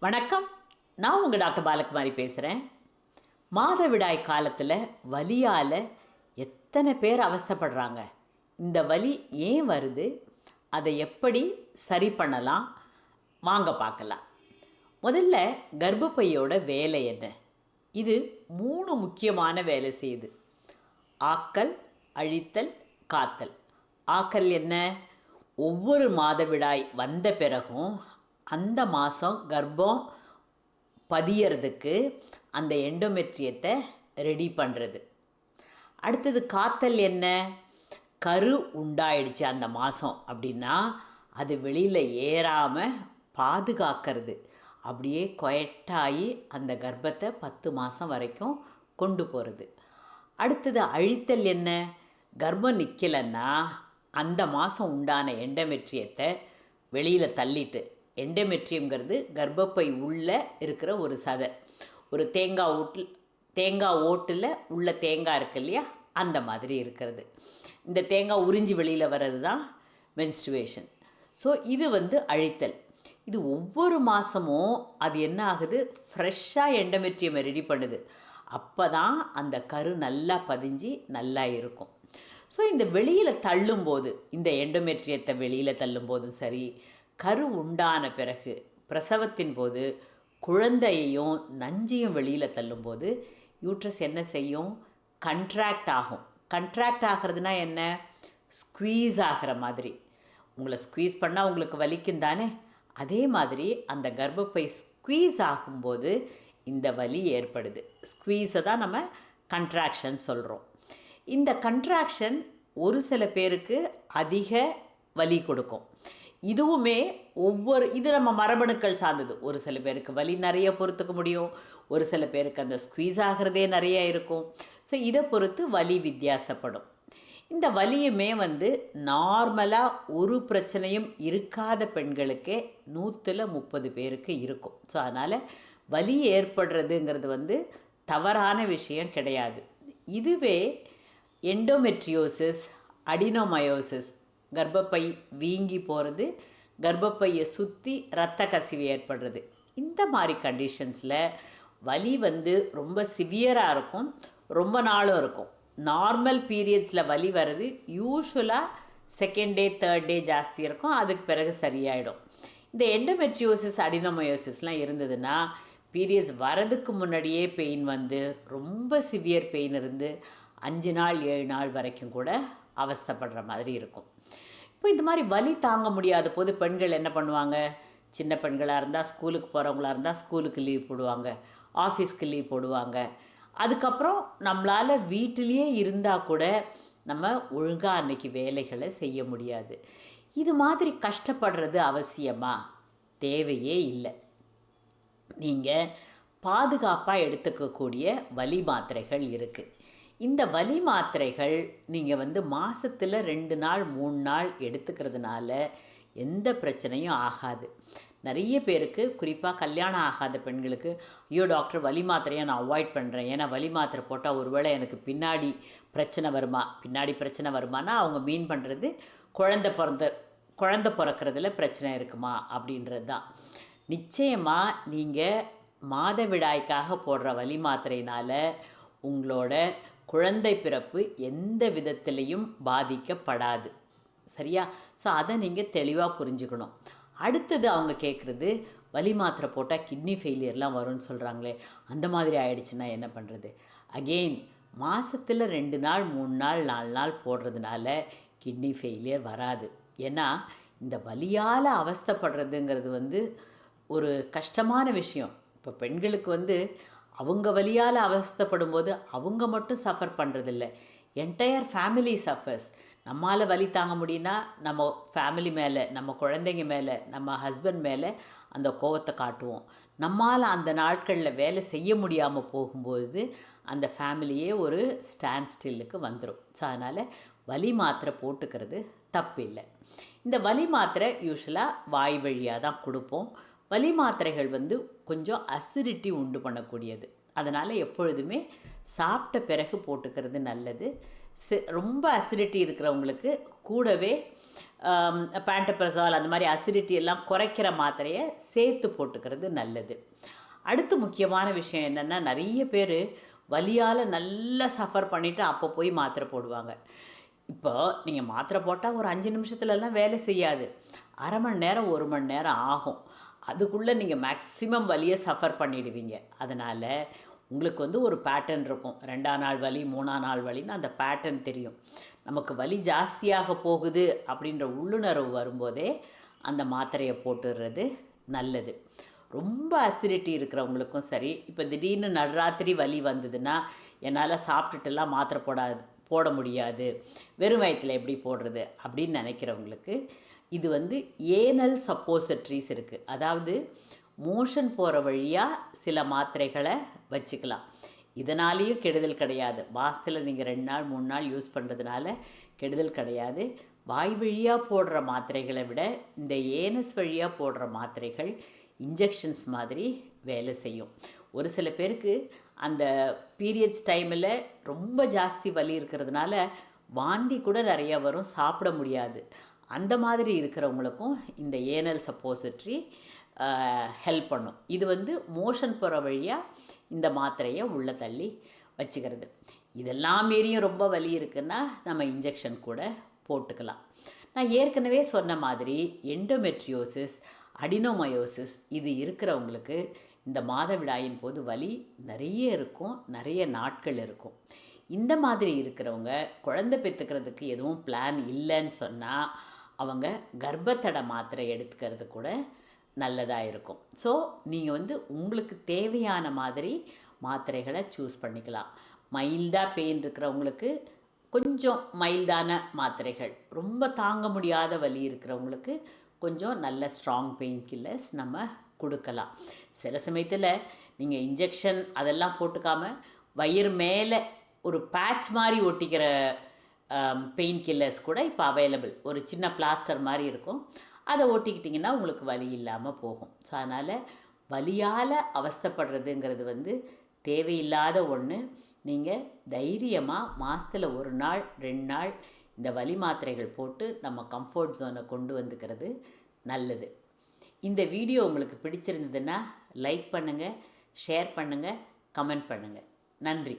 வணக்கம். நான் உங்கள் டாக்டர் பாலகுமாரி பேசுகிறேன். மாதவிடாய் காலத்தில் வலியால் எத்தனை பேர் அவஸ்தைப்படுறாங்க? இந்த வலி ஏன் வருது? அதை எப்படி சரி பண்ணலாம்? வாங்க பார்க்கலாம். முதல்ல கர்ப்பப்பையோட வேலை என்ன? இது 3 முக்கியமான வேலை செய்யுது. ஆக்கல், அழித்தல், காத்தல். ஆக்கல் என்ன? ஒவ்வொரு மாதவிடாய் வந்த பிறகும் அந்த மாதம் கர்ப்பம் பதியறதுக்கு அந்த எண்டோமெட்ரியத்தை ரெடி பண்ணுறது. அடுத்தது காத்தல் என்ன? கரு உண்டாயிடுச்சு அந்த மாதம் அப்படின்னா அது வெளியில் ஏறாமல் பாதுகாக்கிறது. அப்படியே கொயட்டாகி அந்த கர்ப்பத்தை 10 மாதம் வரைக்கும் கொண்டு போகிறது. அடுத்தது அழித்தல் என்ன? கர்ப்பம் நிற்கலைன்னா அந்த மாதம் உண்டான எண்டோமெட்ரியத்தை வெளியில் தள்ளிட்டு, எண்டோமெட்ரியம்ங்கிறது கர்ப்பப்பை உள்ளே இருக்கிற ஒரு சதை. ஒரு தேங்காய் ஓட்டில் உள்ள தேங்காய் இருக்கு இல்லையா, அந்த மாதிரி இருக்கிறது. இந்த தேங்காய் உறிஞ்சி வெளியில் வர்றது தான் மென்ஸ்ட்ருவேஷன். ஸோ இது அழித்தல். இது ஒவ்வொரு மாதமும் அது என்ன ஆகுது, ஃப்ரெஷ்ஷாக எண்டோமெட்ரியமை ரெடி பண்ணுது. அப்போ தான் அந்த கரு நல்லா பதிஞ்சு நல்லா இருக்கும். ஸோ இந்த வெளியில் தள்ளும்போது, இந்த எண்டோமெட்ரியத்தை வெளியில் தள்ளும்போதும் சரி, கரு உண்டான பிறகு பிரசவத்தின் போது குழந்தையையும் நஞ்சையும் வெளியில் தள்ளும்போது யூட்ரஸ் என்ன செய்யும்? கண்ட்ராக்ட் ஆகும். கண்ட்ராக்ட் ஆகிறதுனா என்ன? ஸ்குவீஸ் ஆகிற மாதிரி. உங்களை ஸ்குவீஸ் பண்ணால் உங்களுக்கு வலிக்கும் தானே? அதே மாதிரி அந்த கர்ப்பப்பை ஸ்குவீஸ் ஆகும்போது இந்த வலி ஏற்படுது. ஸ்குவீஸை தான் நம்ம கண்ட்ராக்ஷன் சொல்கிறோம். இந்த கண்ட்ராக்ஷன் ஒரு சில பேருக்கு அதிக வலி கொடுக்கும். இதுவுமே இது நம்ம மரபணுக்கள் சார்ந்தது. ஒரு சில பேருக்கு வலி நிறைய பொறுத்துக்க முடியும், ஒரு சில பேருக்கு அந்த ஸ்குவீஸ் ஆகிறதே நிறைய இருக்கும். ஸோ இதை பொறுத்து வலி வித்தியாசப்படும். இந்த வலியுமே நார்மலாக ஒரு பிரச்சனையும் இருக்காத பெண்களுக்கே 130 பேருக்கு இருக்கும். ஸோ அதனால் வலி ஏற்படுறதுங்கிறது தவறான விஷயம் கிடையாது. இதுவே எண்டோமெட்ரியோசிஸ், அடினோமயோசிஸ், கர்ப்பப்பை வீங்கி போகிறது, கர்ப்பப்பையை சுற்றி இரத்த கசிவு ஏற்படுறது, இந்த மாதிரி கண்டிஷன்ஸில் வலி ரொம்ப சிவியராக இருக்கும், ரொம்ப நாளும் இருக்கும். நார்மல் பீரியட்ஸில் வலி வர்றது யூஸ்வலாக செகண்ட் டே, தேர்ட் டே ஜாஸ்தி இருக்கும், அதுக்கு பிறகு சரியாயிடும். இந்த எண்டோமெட்ரியோசிஸ், அடினோமயோசிஸ்லாம் இருந்ததுன்னா பீரியட்ஸ் வரதுக்கு முன்னாடியே பெயின் ரொம்ப சிவியர் பெயின் இருந்து 5 நாள் 7 நாள் வரைக்கும் கூட அவஸ்தைப்படுற மாதிரி இருக்கும். இப்போ இந்த மாதிரி வலி தாங்க முடியாத போது பெண்கள் என்ன பண்ணுவாங்க? சின்ன பெண்களாக இருந்தால், ஸ்கூலுக்கு போகிறவங்களாக இருந்தால் ஸ்கூலுக்கு லீவ் போடுவாங்க, ஆஃபீஸ்க்கு லீவ் போடுவாங்க. அதுக்கப்புறம் நம்மளால் வீட்டிலேயே இருந்தால் கூட நம்ம ஒழுங்காக அன்றைக்கி வேலைகளை செய்ய முடியாது. இது மாதிரி கஷ்டப்படுறது அவசியமா? தேவையே இல்லை. நீங்கள் பாதுகாப்பாக எடுத்துக்கக்கூடிய வலி மாத்திரைகள் இருக்குது. இந்த வலி மாத்திரைகள் நீங்கள் மாதத்தில் 2 நாள் 3 நாள் எடுத்துக்கிறதுனால எந்த பிரச்சனையும் ஆகாது. நிறைய பேருக்கு, குறிப்பாக கல்யாணம் ஆகாத பெண்களுக்கு, ஐயோ டாக்டர் வலி மாத்திரையை நான் அவாய்ட் பண்ணுறேன், ஏன்னா வலி மாத்திரை போட்டால் ஒருவேளை எனக்கு பின்னாடி பிரச்சனை வருமானா அவங்க மீன் பண்ணுறது குழந்தை பிறக்கிறதுல பிரச்சனை இருக்குமா அப்படின்றது தான். நிச்சயமாக நீங்கள் மாதவிடாய்க்காக போடுற வலி மாத்திரையினால் உங்களோட குழந்தை பிறப்பு எந்த விதத்திலையும் பாதிக்கப்படாது. சரியா? ஸோ அதை நீங்கள் தெளிவாக புரிஞ்சுக்கணும். அடுத்தது அவங்க கேட்குறது, வலி மாத்திரை போட்டால் கிட்னி ஃபெயிலியர்லாம் வரும்னு சொல்கிறாங்களே, அந்த மாதிரி ஆயிடுச்சுன்னா என்ன பண்ணுறது? அகெயின், மாதத்தில் 2 நாள் 3 நாள் 4 நாள் போடுறதுனால கிட்னி ஃபெயிலியர் வராது. ஏன்னா இந்த வலியால் அவஸ்தைப்படுறதுங்கிறது ஒரு கஷ்டமான விஷயம். இப்போ பெண்களுக்கு அவங்க வலியால் அவஸ்தைப்படும் போது அவங்க மட்டும் சஃபர் பண்ணுறதில்ல, என்டையர் ஃபேமிலி சஃபர்ஸ். நம்மால் வலி தாங்க முடியும்னா நம்ம ஃபேமிலி மேலே, நம்ம குழந்தைங்க மேலே, நம்ம ஹஸ்பண்ட் மேலே அந்த கோவத்தை காட்டுவோம். நம்மால் அந்த நாட்களில் வேலை செய்ய முடியாமல் போகும்போது அந்த ஃபேமிலியே ஒரு ஸ்டாண்ட் ஸ்டில்லுக்கு வந்துடும். ஸோ அதனால் வலி மாத்திரை போட்டுக்கிறது தப்பு இல்லை. இந்த வலி மாத்திரை யூஸ்வலாக வாய் வழியாக தான் கொடுப்போம். வலி மாத்திரைகள் கொஞ்சம் அசிடிட்டி உண்டு பண்ணக்கூடியது. அதனால் எப்பொழுதுமே சாப்பிட்ட பிறகு போட்டுக்கிறது நல்லது. ரொம்ப அசிடிட்டி இருக்கிறவங்களுக்கு கூடவே பேண்டப்ரசால் அந்த மாதிரி அசிடிட்டி எல்லாம் குறைக்கிற மாத்திரையை சேர்த்து போட்டுக்கிறது நல்லது. அடுத்து முக்கியமான விஷயம் என்னென்னா, நிறைய பேர் வலியால் நல்லா சஃபர் பண்ணிவிட்டு அப்போ போய் மாத்திரை போடுவாங்க. இப்போ நீங்கள் மாத்திரை போட்டால் ஒரு 5 நிமிஷத்துலலாம் வேலை செய்யாது. அரை மணி நேரம் 1 மணி நேரம் ஆகும். அதுக்குள்ளே நீங்கள் மேக்ஸிமம் வலியை சஃபர் பண்ணிடுவீங்க. அதனால் உங்களுக்கு வந்து ஒரு பேட்டர்ன் இருக்கும். 2ஆம் நாள் வலி, 3ஆம் நாள் வலின்னு அந்த பேட்டர்ன் தெரியும். நமக்கு வலி ஜாஸ்தியாக போகுது அப்படின்ற உள்ளுணர்வு வரும்போதே அந்த மாத்திரையை போட்டுடுறது நல்லது. ரொம்ப அசிடிட்டி இருக்கிறவங்களுக்கும் சரி, இப்போ திடீர்னு நடுராத்திரி வலி வந்ததுன்னா என்னால் சாப்பிட்டுட்டுலாம் மாத்திரை போட முடியாது, வெறும் வயிற்றில் எப்படி போடுறது அப்படின்னு நினைக்கிறவங்களுக்கு இது வந்து ஏனல் சப்போசிட்ரிஸ் இருக்குது. அதாவது மோஷன் போகிற வழியாக சில மாத்திரைகளை வச்சுக்கலாம். இதனாலேயும் கெடுதல் கிடையாது. மாதத்தில் நீங்கள் 2 நாள் 3 நாள் யூஸ் பண்ணுறதுனால கெடுதல் கிடையாது. வாய் வழியாக போடுற மாத்திரைகளை விட இந்த ஏனஸ் வழியாக போடுற மாத்திரைகள் இன்ஜெக்ஷன்ஸ் மாதிரி வேலை செய்யும். ஒரு சில பேருக்கு அந்த பீரியட்ஸ் டைமில் ரொம்ப ஜாஸ்தி வலி இருக்கிறதுனால வாந்தி கூட நிறையா வரும், சாப்பிட முடியாது. அந்த மாதிரி இருக்கிறவங்களுக்கும் இந்த ஏனல் சப்போசிட்ரி ஹெல்ப் பண்ணும். இது வந்து மோஷன் போகிற வழியாக இந்த மாத்திரையை உள்ளே தள்ளி வச்சுக்கிறது. இதெல்லாம் மீறியும் ரொம்ப வலி இருக்குன்னா நம்ம இன்ஜெக்ஷன் கூட போட்டுக்கலாம். நான் ஏற்கனவே சொன்ன மாதிரி எண்டோமெட்ரியோசிஸ், அடினோமயோசிஸ் இது இருக்கிறவங்களுக்கு இந்த மாதவிடாயின் போது வலி நிறைய இருக்கும், நிறைய நாட்கள் இருக்கும். இந்த மாதிரி இருக்கிறவங்க குழந்தை பெற்றுக்கிறதுக்கு எதுவும் பிளான் இல்லைன்னு சொன்னால் அவங்க கர்ப்பத்தடை மாத்திரை எடுத்துக்கிறது கூட நல்லதாக இருக்கும். ஸோ நீங்கள் வந்து உங்களுக்கு தேவையான மாதிரி மாத்திரைகளை சூஸ் பண்ணிக்கலாம். மைல்டாக பெயின் இருக்கிறவங்களுக்கு கொஞ்சம் மைல்டான மாத்திரைகள், ரொம்ப தாங்க முடியாத வலி இருக்கிறவங்களுக்கு கொஞ்சம் நல்ல ஸ்ட்ராங் பெயின் கில்லர்ஸ் நம்ம கொடுக்கலாம். சில சமயத்தில் நீங்கள் இன்ஜெக்ஷன் அதெல்லாம் போட்டுக்காமல் வயிறு மேலே ஒரு பேட்ச் மாதிரி ஒட்டிக்கிற பெயின் கில்லர்ஸ் கூட இப்போ அவைலபிள். ஒரு சின்ன பிளாஸ்டர் மாதிரி இருக்கும், அதை ஒட்டிக்கிட்டிங்கன்னா உங்களுக்கு வலி இல்லாமல் போகும். ஸோ அதனால் வலியால் அவஸ்தைப்படுறதுங்கிறது வந்து தேவையில்லாத ஒன்று. நீங்கள் தைரியமாக மாதத்தில் 1 நாள் 2 நாள் இந்த வலி மாத்திரைகள் போட்டு நம்ம கம்ஃபர்ட் ஜோனை கொண்டு வந்துக்கிறது நல்லது. இந்த வீடியோ உங்களுக்கு பிடிச்சிருந்ததுன்னா லைக் பண்ணுங்கள், ஷேர் பண்ணுங்கள், கமெண்ட் பண்ணுங்கள். நன்றி.